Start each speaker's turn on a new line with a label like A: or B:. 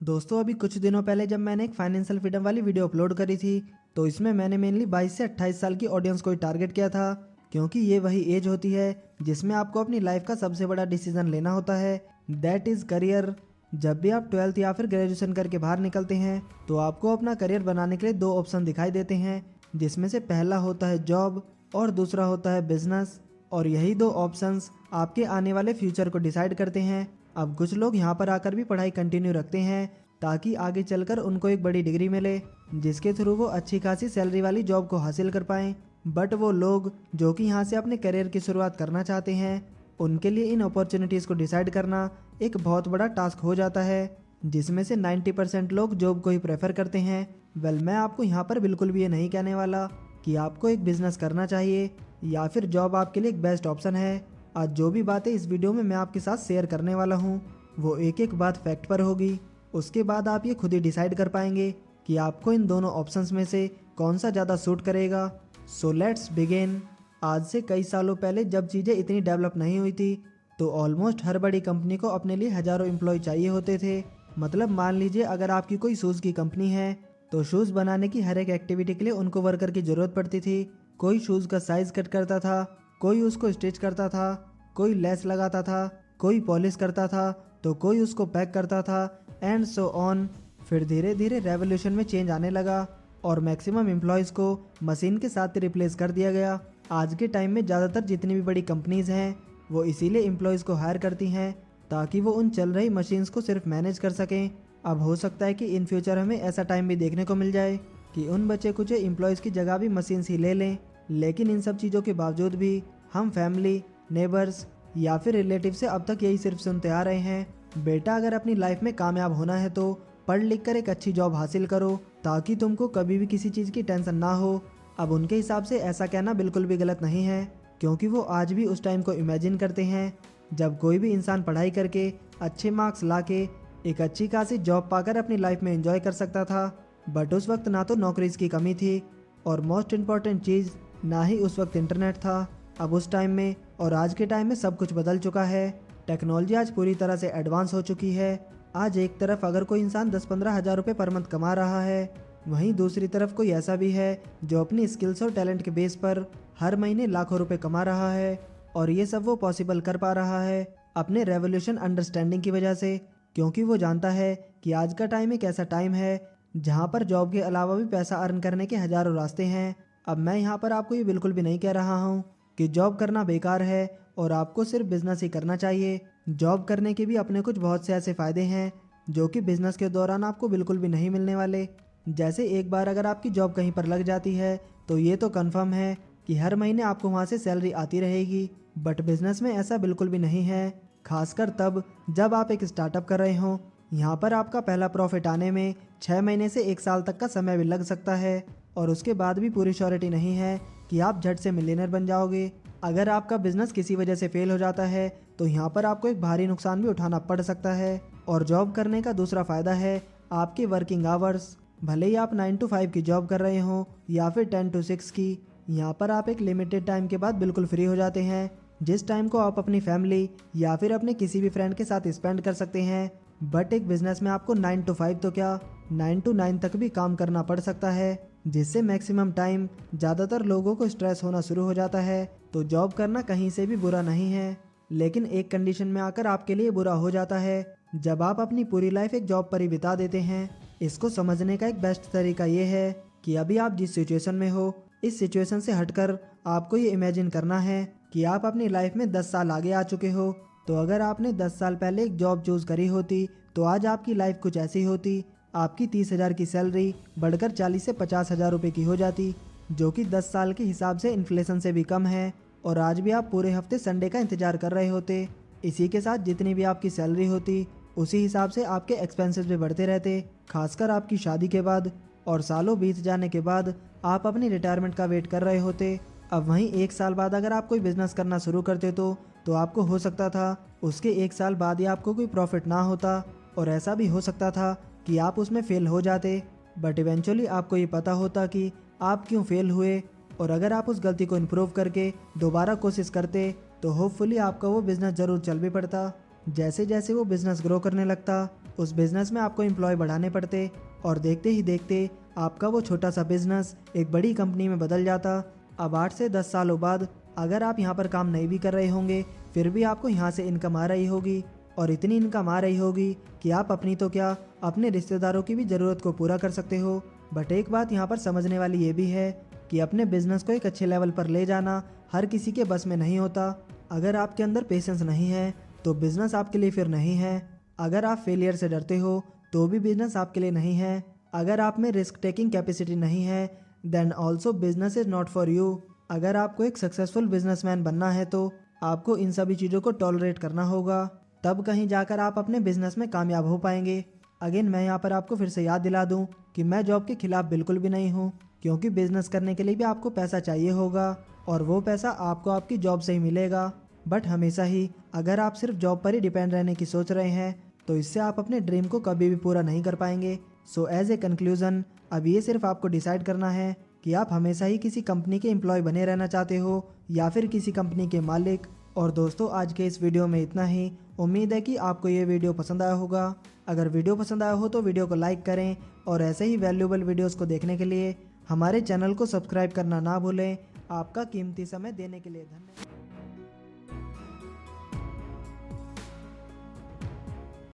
A: दोस्तों अभी कुछ दिनों पहले जब मैंने एक फाइनेंशियल फ्रीडम वाली वीडियो अपलोड करी थी तो इसमें मैंने मेनली 22 से 28 साल की ऑडियंस को ही टारगेट किया था, क्योंकि ये वही एज होती है जिसमें आपको अपनी लाइफ का सबसे बड़ा डिसीजन लेना होता है, दैट इज़ करियर। जब भी आप 12th या फिर ग्रेजुएशन करके बाहर निकलते हैं तो आपको अपना करियर बनाने के लिए दो ऑप्शन दिखाई देते हैं, जिसमें से पहला होता है जॉब और दूसरा होता है बिजनेस। और यही दो ऑप्शंस आपके आने वाले फ्यूचर को डिसाइड करते हैं। अब कुछ लोग यहाँ पर आकर भी पढ़ाई कंटिन्यू रखते हैं ताकि आगे चलकर उनको एक बड़ी डिग्री मिले जिसके थ्रू वो अच्छी खासी सैलरी वाली जॉब को हासिल कर पाएं। बट वो लोग जो कि यहाँ से अपने करियर की शुरुआत करना चाहते हैं उनके लिए इन अपॉर्चुनिटीज़ को डिसाइड करना एक बहुत बड़ा टास्क हो जाता है, जिसमें से 90% लोग जॉब को ही प्रेफर करते हैं। वेल मैं आपको यहाँ पर बिल्कुल भी ये नहीं कहने वाला कि आपको एक बिजनेस करना चाहिए या फिर जॉब आपके लिए एक बेस्ट ऑप्शन है। आज जो भी बातें इस वीडियो में मैं आपके साथ शेयर करने वाला हूँ वो एक एक बात फैक्ट पर होगी। उसके बाद आप ये खुद ही डिसाइड कर पाएंगे कि आपको इन दोनों ऑप्शंस में से कौन सा ज़्यादा सूट करेगा। So let's begin. आज से कई सालों पहले जब चीज़ें इतनी डेवलप नहीं हुई थी तो ऑलमोस्ट हर बड़ी कंपनी को अपने लिए हज़ारों एम्प्लॉय चाहिए होते थे। मतलब मान लीजिए अगर आपकी कोई शूज़ की कंपनी है तो शूज़ बनाने की हर एक एक्टिविटी के लिए उनको वर्कर की ज़रूरत पड़ती थी। कोई शूज़ का साइज़ कट करता था, कोई उसको स्टिच करता था, कोई लेस लगाता था, कोई पॉलिश करता था, तो कोई उसको पैक करता था एंड सो ऑन। फिर धीरे धीरे रेवोल्यूशन में चेंज आने लगा और मैक्सिमम एम्प्लॉयज़ को मशीन के साथ रिप्लेस कर दिया गया। आज के टाइम में ज़्यादातर जितनी भी बड़ी कंपनीज़ हैं वो इसीलिए एम्प्लॉयज़ को हायर करती हैं ताकि वो उन चल रही मशीन्स को सिर्फ मैनेज कर सकें। अब हो सकता है कि इन फ्यूचर हमें ऐसा टाइम भी देखने को मिल जाए कि उन बचे कुछ एम्प्लॉयज़ की जगह भी मशीन्स ही ले लें। लेकिन इन सब चीज़ों के बावजूद भी हम फैमिली, नेबर्स या फिर रिलेटिव से अब तक यही सिर्फ सुनते आ रहे हैं, बेटा अगर अपनी लाइफ में कामयाब होना है तो पढ़ लिख कर एक अच्छी जॉब हासिल करो ताकि तुमको कभी भी किसी चीज़ की टेंशन ना हो। अब उनके हिसाब से ऐसा कहना बिल्कुल भी गलत नहीं है, क्योंकि वो आज भी उस टाइम को इमेजिन करते हैं जब कोई भी इंसान पढ़ाई करके अच्छे मार्क्स ला के एक अच्छी खासी जॉब पाकर अपनी लाइफ में एंजॉय कर सकता था। बट उस वक्त ना तो नौकरीज की कमी थी और मोस्ट इम्पॉर्टेंट चीज़ ना ही उस वक्त इंटरनेट था। अब उस टाइम में और आज के टाइम में सब कुछ बदल चुका है। टेक्नोलॉजी आज पूरी तरह से एडवांस हो चुकी है। आज एक तरफ अगर कोई इंसान 10-15 हज़ार रुपये पर मंथ कमा रहा है, वहीं दूसरी तरफ कोई ऐसा भी है जो अपनी स्किल्स और टैलेंट के बेस पर हर महीने लाखों रुपए कमा रहा है। और ये सब वो पॉसिबल कर पा रहा है अपने रेवोल्यूशन अंडरस्टैंडिंग की वजह से, क्योंकि वो जानता है कि आज का टाइम एक ऐसा टाइम है जहाँ पर जॉब के अलावा भी पैसा अर्न करने के हज़ारों रास्ते हैं। अब मैं यहाँ पर आपको ये बिल्कुल भी नहीं कह रहा हूँ कि जॉब करना बेकार है और आपको सिर्फ बिजनेस ही करना चाहिए। जॉब करने के भी अपने कुछ बहुत से ऐसे फ़ायदे हैं जो कि बिजनेस के दौरान आपको बिल्कुल भी नहीं मिलने वाले। जैसे एक बार अगर आपकी जॉब कहीं पर लग जाती है तो ये तो कंफर्म है कि हर महीने आपको वहाँ से सैलरी आती रहेगी। बट बिजनेस में ऐसा बिल्कुल भी नहीं है, खासकर तब जब आप एक स्टार्टअप कर रहे हो। यहाँ पर आपका पहला प्रॉफिट आने में 6 महीने से 1 साल तक का समय भी लग सकता है और उसके बाद भी पूरी श्योरिटी नहीं है कि आप झट से मिलियनर बन जाओगे। अगर आपका बिजनेस किसी वजह से फेल हो जाता है तो यहाँ पर आपको एक भारी नुकसान भी उठाना पड़ सकता है। और जॉब करने का दूसरा फ़ायदा है आपके वर्किंग आवर्स। भले ही आप 9 to 5 की जॉब कर रहे हो या फिर 10 to 6 की, यहाँ पर आप एक लिमिटेड टाइम के बाद बिल्कुल फ्री हो जाते हैं, जिस टाइम को आप अपनी फैमिली या फिर अपने किसी भी फ्रेंड के साथ स्पेंड कर सकते हैं। बट एक बिजनेस में आपको 9 to 5 तो क्या 9 to 9 तक भी काम करना पड़ सकता है, जिससे मैक्सिमम टाइम ज़्यादातर लोगों को स्ट्रेस होना शुरू हो जाता है। तो जॉब करना कहीं से भी बुरा नहीं है, लेकिन एक कंडीशन में आकर आपके लिए बुरा हो जाता है जब आप अपनी पूरी लाइफ एक जॉब पर ही बिता देते हैं। इसको समझने का एक बेस्ट तरीका ये है कि अभी आप जिस सिचुएशन में हो इस सिचुएशन से हटकर आपको ये इमेजिन करना है कि आप अपनी लाइफ में 10 साल आगे आ चुके हो। तो अगर आपने 10 साल पहले एक जॉब चूज करी होती तो आज आपकी लाइफ कुछ ऐसी होती, आपकी 30,000 की सैलरी बढ़कर 40 से 50,000 रुपये की हो जाती, जो कि 10 साल के हिसाब से इन्फ्लेशन से भी कम है। और आज भी आप पूरे हफ्ते संडे का इंतजार कर रहे होते। इसी के साथ जितनी भी आपकी सैलरी होती उसी हिसाब से आपके एक्सपेंसेस भी बढ़ते रहते, खासकर आपकी शादी के बाद। और सालों बीत जाने के बाद आप अपनी रिटायरमेंट का वेट कर रहे होते। अब वहीं 1 साल बाद अगर आप कोई बिजनेस करना शुरू करते तो आपको हो सकता था उसके 1 साल बाद ही आपको कोई प्रॉफिट ना होता और ऐसा भी हो सकता था कि आप उसमें फेल हो जाते। बट इवेंचुअली आपको ये पता होता कि आप क्यों फेल हुए, और अगर आप उस गलती को इम्प्रूव करके दोबारा कोशिश करते तो होपफुली आपका वो बिज़नेस ज़रूर चल भी पड़ता। जैसे जैसे वो बिज़नेस ग्रो करने लगता उस बिजनेस में आपको एम्प्लॉय बढ़ाने पड़ते और देखते ही देखते आपका वो छोटा सा बिजनेस एक बड़ी कंपनी में बदल जाता। अब 8 से 10 सालों बाद अगर आप यहाँ पर काम नहीं भी कर रहे होंगे फिर भी आपको यहाँ से इनकम आ रही होगी और इतनी इनकम आ रही होगी कि आप अपनी तो क्या अपने रिश्तेदारों की भी ज़रूरत को पूरा कर सकते हो। बट एक बात यहाँ पर समझने वाली ये भी है कि अपने बिजनेस को एक अच्छे लेवल पर ले जाना हर किसी के बस में नहीं होता। अगर आपके अंदर पेशेंस नहीं है तो बिजनेस आपके लिए फिर नहीं है। अगर आप फेलियर से डरते हो तो भी बिजनेस आपके लिए नहीं है। अगर आप में रिस्क टेकिंग कैपेसिटी नहीं है then also business is not for you. अगर आपको एक सक्सेसफुल बिजनेसमैन बनना है तो आपको इन सभी चीज़ों को टॉलरेट करना होगा, तब कहीं जाकर आप अपने बिजनेस में कामयाब हो पाएंगे। अगेन मैं यहाँ पर आपको फिर से याद दिला दूँ कि मैं जॉब के खिलाफ बिल्कुल भी नहीं हूँ, क्योंकि बिजनेस करने के लिए भी आपको पैसा चाहिए होगा और वो पैसा आपको आपकी जॉब से ही मिलेगा। बट हमेशा ही अगर आप सिर्फ जॉब पर ही डिपेंड रहने की सोच रहे हैं तो इससे आप अपने ड्रीम को कभी भी पूरा नहीं कर पाएंगे। सो एज ए कंक्लूजन अब ये सिर्फ आपको डिसाइड करना है कि आप हमेशा ही किसी कंपनी के एम्प्लॉय बने रहना चाहते हो या फिर किसी कंपनी के मालिक। और दोस्तों आज के इस वीडियो में इतना ही। उम्मीद है कि आपको ये वीडियो पसंद आया होगा। अगर वीडियो पसंद आया हो तो वीडियो को लाइक करें और ऐसे ही वैल्यूएबल वीडियोस को देखने के लिए हमारे चैनल को सब्सक्राइब करना ना भूलें। आपका कीमती समय देने के लिए धन्यवाद।